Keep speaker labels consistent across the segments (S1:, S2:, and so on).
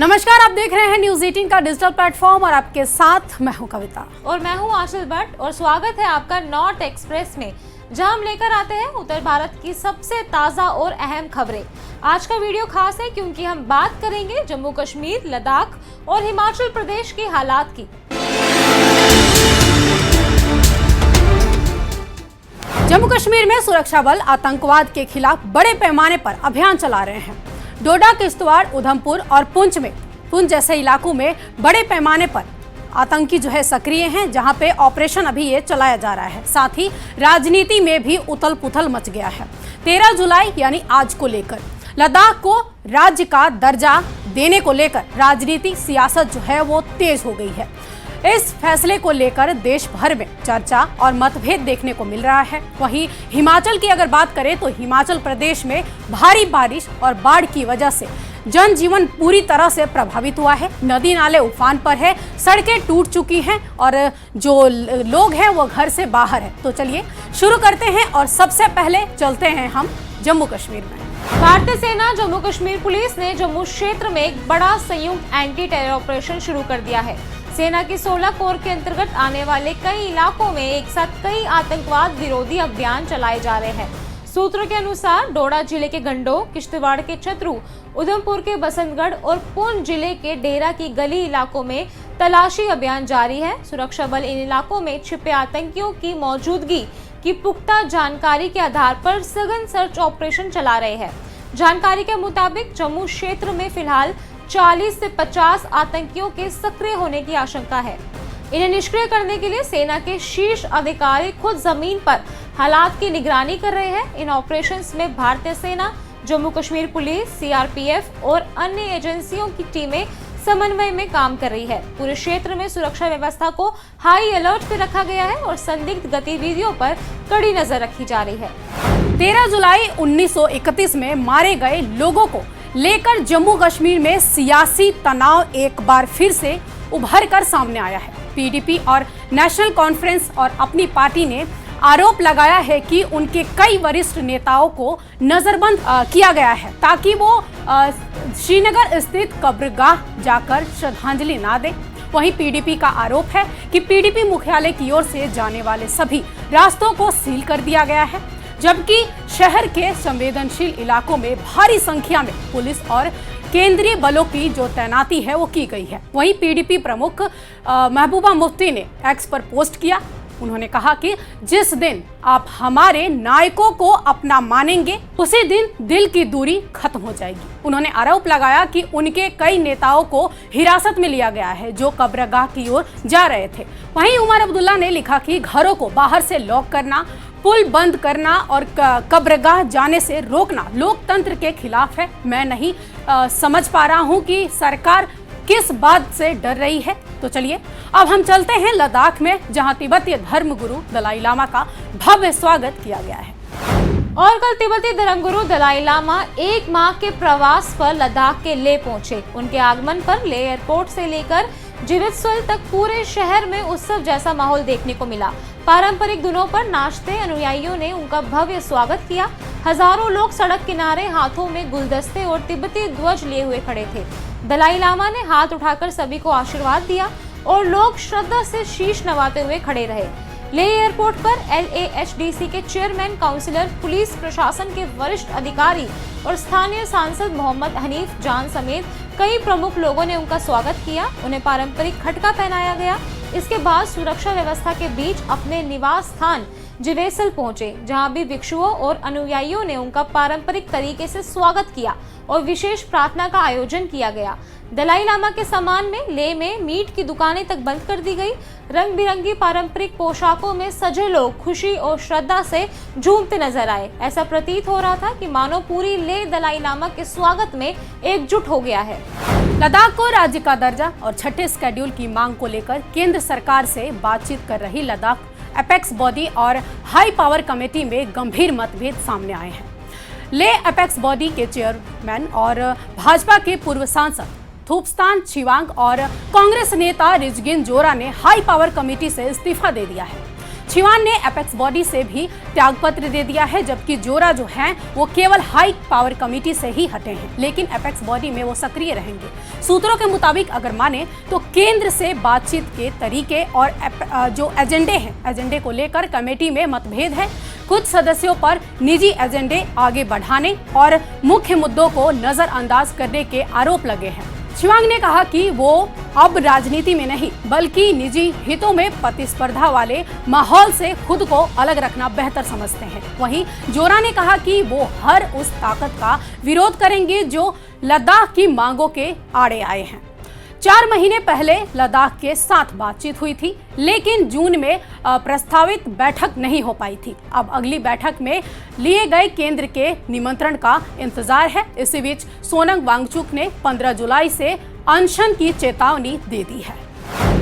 S1: नमस्कार, आप देख रहे हैं न्यूज़ 18 का डिजिटल प्लेटफॉर्म और आपके साथ मैं हूं कविता
S2: और मैं हूं आशीष भट्ट और स्वागत है आपका नॉर्थ एक्सप्रेस में, जहां हम लेकर आते हैं उत्तर भारत की सबसे ताज़ा और अहम खबरें। आज का वीडियो खास है क्योंकि हम बात करेंगे जम्मू कश्मीर, लद्दाख और हिमाचल प्रदेश के हालात की।
S1: जम्मू कश्मीर में सुरक्षा बल आतंकवाद के खिलाफ बड़े पैमाने पर अभियान चला रहे हैं। डोडा, किश्तवाड़, उधमपुर और पुंछ जैसे इलाकों में बड़े पैमाने पर आतंकी सक्रिय हैं, जहां पे ऑपरेशन अभी ये चलाया जा रहा है। साथ ही राजनीति में भी उथल पुथल मच गया है। 13 जुलाई यानी आज को लेकर लद्दाख को राज्य का दर्जा देने को लेकर राजनीतिक सियासत वो तेज हो गई है। इस फैसले को लेकर देश भर में चर्चा और मतभेद देखने को मिल रहा है। वहीं हिमाचल की अगर बात करें तो हिमाचल प्रदेश में भारी बारिश और बाढ़ की वजह से जनजीवन पूरी तरह से प्रभावित हुआ है। नदी नाले उफान पर है, सड़कें टूट चुकी हैं और जो लोग हैं वो घर से बाहर है। तो चलिए शुरू करते हैं और सबसे पहले चलते हैं हम जम्मू कश्मीर में।
S2: भारतीय सेना जम्मू कश्मीर पुलिस ने जम्मू क्षेत्र में एक बड़ा संयुक्त एंटी टेरर ऑपरेशन शुरू कर दिया है। सेना की 16 कोर के अंतर्गत आने वाले कई इलाकों में एक साथ कई आतंकवाद विरोधी अभियान चलाए जा रहे हैं। सूत्रों के अनुसार डोडा जिले के गंडो, किश्तवाड़ के छतरू, उधमपुर के बसंतगढ़ और पुंछ जिले के डेरा की गली इलाकों में तलाशी अभियान जारी है। सुरक्षा बल इन इलाकों में छिपे आतंकियों की मौजूदगी की पुख्ता जानकारी के आधार पर सघन सर्च ऑपरेशन चला रहे हैं। जानकारी के मुताबिक जम्मू क्षेत्र में फिलहाल 40 से 50 आतंकियों के सक्रिय होने की आशंका है। इन्हें निष्क्रिय करने के लिए सेना के शीर्ष अधिकारी खुद जमीन पर हालात की निगरानी कर रहे हैं। इन ऑपरेशंस में भारतीय सेना, जम्मू कश्मीर पुलिस, सीआरपीएफ और अन्य एजेंसियों की टीमें समन्वय में काम कर रही है। पूरे क्षेत्र में सुरक्षा व्यवस्था को हाई अलर्ट पे रखा गया है और संदिग्ध गतिविधियों पर कड़ी नजर रखी जा रही है।
S1: 13 जुलाई 1931 में मारे गए लोगों को लेकर जम्मू कश्मीर में सियासी तनाव एक बार फिर से उभर कर सामने आया है। पीडीपी और नेशनल कॉन्फ्रेंस और अपनी पार्टी ने आरोप लगाया है कि उनके कई वरिष्ठ नेताओं को नजरबंद किया गया है ताकि वो श्रीनगर स्थित कब्रगाह जाकर श्रद्धांजलि ना दें। वहीं पीडीपी का आरोप है कि पीडीपी मुख्यालय की ओर से जाने वाले सभी रास्तों को सील कर दिया गया है, जबकि शहर के संवेदनशील इलाकों में भारी संख्या में पुलिस और केंद्रीय बलों की जो तैनाती है वो की गई है। वहीं पीडीपी प्रमुख महबूबा मुफ्ती ने एक्स पर पोस्ट किया। उन्होंने कहा कि जिस दिन आप हमारे नायकों को अपना मानेंगे उसी दिन दिल की दूरी खत्म हो जाएगी। उन्होंने आरोप लगाया कि उनके कई नेताओं को हिरासत में लिया गया है जो कब्रगाह की ओर जा रहे थे। वहीं उमर अब्दुल्ला ने लिखा कि घरों को बाहर से लॉक करना, पुल बंद करना और कब्रगाह जाने से रोकना लोकतंत्र के खिलाफ है। मैं नहीं समझ पा रहा हूं कि सरकार किस बात से डर रही है। तो चलिए अब हम चलते हैं लद्दाख में, जहां तिब्बती धर्मगुरु दलाई लामा का भव्य स्वागत किया गया है।
S2: और कल तिब्बती धर्मगुरु दलाई लामा 1 माह के प्रवास पर लद्दाख के लेह पहुंचे। उनके आगमन पर लेह एयरपोर्ट से लेकर जीवितस्थल तक पूरे शहर में उत्सव जैसा माहौल देखने को मिला। पारंपरिक धुनों पर नाचते अनुयायियों ने उनका भव्य स्वागत किया। हजारों लोग सड़क किनारे हाथों में गुलदस्ते और तिब्बती ध्वज लिए हुए खड़े थे। दलाई लामा ने हाथ उठाकर सभी को आशीर्वाद दिया और लोग श्रद्धा से शीश नवाते हुए खड़े रहे। लेह एयरपोर्ट पर LAHDC के चेयरमैन, काउंसिलर, पुलिस प्रशासन के वरिष्ठ अधिकारी और स्थानीय सांसद मोहम्मद हनीफ जान समेत कई प्रमुख लोगों ने उनका स्वागत किया। उन्हें पारंपरिक खटका पहनाया गया। इसके बाद सुरक्षा व्यवस्था के बीच अपने निवास स्थान जिवेसल पहुंचे, जहां भी भिक्षुओं और अनुयायियों ने उनका पारंपरिक तरीके से स्वागत किया और विशेष प्रार्थना का आयोजन किया गया। दलाई लामा के सम्मान में लेह में मीट की दुकानें तक बंद कर दी गई। रंग बिरंगी पारंपरिक पोशाकों में सजे लोग खुशी और श्रद्धा से झूमते नजर आए। ऐसा प्रतीत हो रहा था कि मानो पूरी लेह दलाई लामा के स्वागत में एकजुट हो गया है।
S1: लद्दाख को राज्य का दर्जा और 6ठे शेड्यूल की मांग को लेकर केंद्र सरकार से बातचीत कर रही लद्दाख एपेक्स बॉडी और हाई पावर कमेटी में गंभीर मतभेद सामने आए हैं। लेह एपेक्स बॉडी के चेयरमैन और भाजपा के पूर्व सांसद थूपस्तान छिवांग और कांग्रेस नेता रिजगिन जोरा ने हाई पावर कमेटी से इस्तीफा दे दिया है। छिवान ने एपेक्स बॉडी से भी त्यागपत्र दे दिया है, जबकि जोरा जो हैं वो केवल हाई पावर कमेटी से ही हटे हैं, लेकिन एपेक्स बॉडी में वो सक्रिय रहेंगे। सूत्रों के मुताबिक अगर माने तो केंद्र से बातचीत के तरीके और जो एजेंडे को लेकर कमेटी में मतभेद है। कुछ सदस्यों पर निजी एजेंडे आगे बढ़ाने और मुख्य मुद्दों को नजरअंदाज करने के आरोप लगे हैं। छिवांग ने कहा कि वो अब राजनीति में नहीं बल्कि निजी हितों में प्रतिस्पर्धा वाले माहौल से खुद को अलग रखना बेहतर समझते हैं। वहीं जोरा ने कहा कि वो हर उस ताकत का विरोध करेंगे जो लद्दाख की मांगों के आड़े आए हैं। 4 महीने पहले लद्दाख के साथ बातचीत हुई थी, लेकिन जून में प्रस्तावित बैठक नहीं हो पाई थी। अब अगली बैठक में लिए गए केंद्र के निमंत्रण का इंतजार है। इसी बीच सोनम वांगचुक ने 15 जुलाई से अनशन की चेतावनी दे दी है।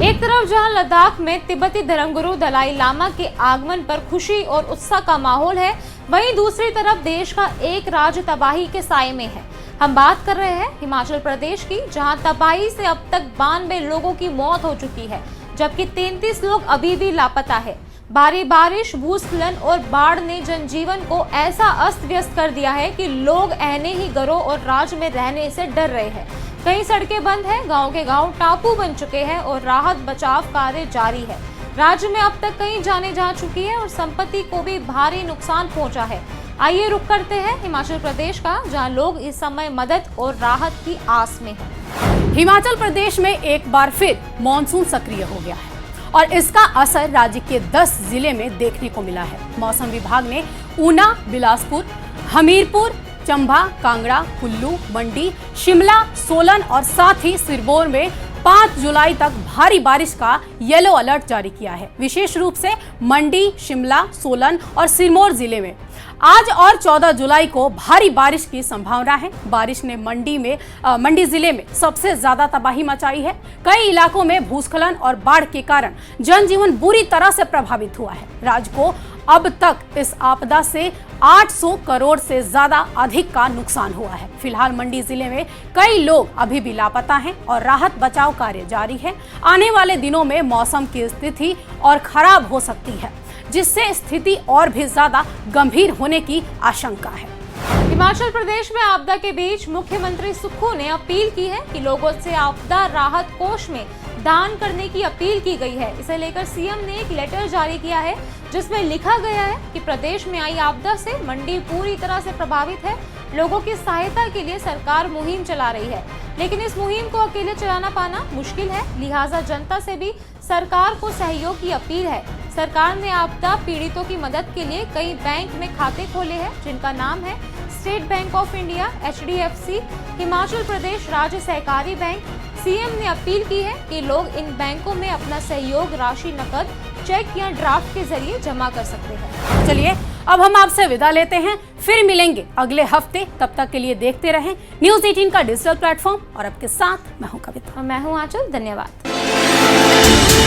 S2: एक तरफ जहां लद्दाख में तिब्बती धर्मगुरु दलाई लामा के आगमन पर खुशी और उत्साह का माहौल है, वहीं दूसरी तरफ देश का एक राज्य तबाही के साए में है। हम बात कर रहे हैं हिमाचल प्रदेश की, जहां तबाही से अब तक 92 लोगों की मौत हो चुकी है, जबकि 33 लोग अभी भी लापता है। भारी बारिश, भूस्खलन और बाढ़ ने जनजीवन को ऐसा अस्त व्यस्त कर दिया है कि लोग अहने ही घरों और राज्य में रहने से डर रहे हैं। कई सड़कें बंद हैं, गांव के गांव टापू बन चुके हैं और राहत बचाव कार्य जारी है। राज्य में अब तक कई जानें जा चुकी है और संपत्ति को भी भारी नुकसान पहुंचा है। आइए रुख करते हैं हिमाचल प्रदेश का, जहां लोग इस समय मदद और राहत की आस में हैं।
S1: हिमाचल प्रदेश में एक बार फिर मानसून सक्रिय हो गया है और इसका असर राज्य के 10 जिले में देखने को मिला है। मौसम विभाग ने ऊना, बिलासपुर, हमीरपुर, चंबा, कांगड़ा, कुल्लू, मंडी, शिमला, सोलन और साथ ही सिरमौर में 5 जुलाई तक भारी बारिश का येलो अलर्ट जारी किया है। विशेष रूप से मंडी, शिमला, सोलन और सिरमौर जिले में आज और 14 जुलाई को भारी बारिश की संभावना है। बारिश ने मंडी जिले में सबसे ज्यादा तबाही मचाई है। कई इलाकों में भूस्खलन और बाढ़ के कारण जनजीवन बुरी तरह से प्रभावित हुआ है। राज्य को अब तक इस आपदा से 800 करोड़ से ज्यादा अधिक का नुकसान हुआ है। फिलहाल मंडी जिले में कई लोग अभी भी लापता हैं और राहत बचाव कार्य जारी है। आने वाले दिनों में मौसम की स्थिति और खराब हो सकती है, जिससे स्थिति और भी ज्यादा गंभीर होने की आशंका है।
S2: हिमाचल प्रदेश में आपदा के बीच मुख्यमंत्री सुक्खू ने अपील की है कि लोगों से आपदा राहत कोष में दान करने की अपील की गई है। इसे लेकर सीएम ने एक लेटर जारी किया है, जिसमें लिखा गया है कि प्रदेश में आई आपदा से मंडी पूरी तरह से प्रभावित है। लोगों की सहायता के लिए सरकार मुहिम चला रही है, लेकिन इस मुहिम को अकेले चलाना पाना मुश्किल है। लिहाजा जनता से भी सरकार को सहयोग की अपील है। सरकार ने आपदा पीड़ितों की मदद के लिए कई बैंक में खाते खोले हैं, जिनका नाम है State Bank of India, HDFC, Himachal Pradesh राज्य सहकारी बैंक। सीएम ने अपील की है कि लोग इन बैंकों में अपना सहयोग राशि नकद, चेक या ड्राफ्ट के जरिए जमा कर सकते हैं।
S1: चलिए अब हम आपसे विदा लेते हैं, फिर मिलेंगे अगले हफ्ते। तब तक के लिए देखते रहें न्यूज़ 18 का डिजिटल प्लेटफॉर्म और आपके साथ मैं हूं कविता।
S2: मैं हूं आंचल। धन्यवाद।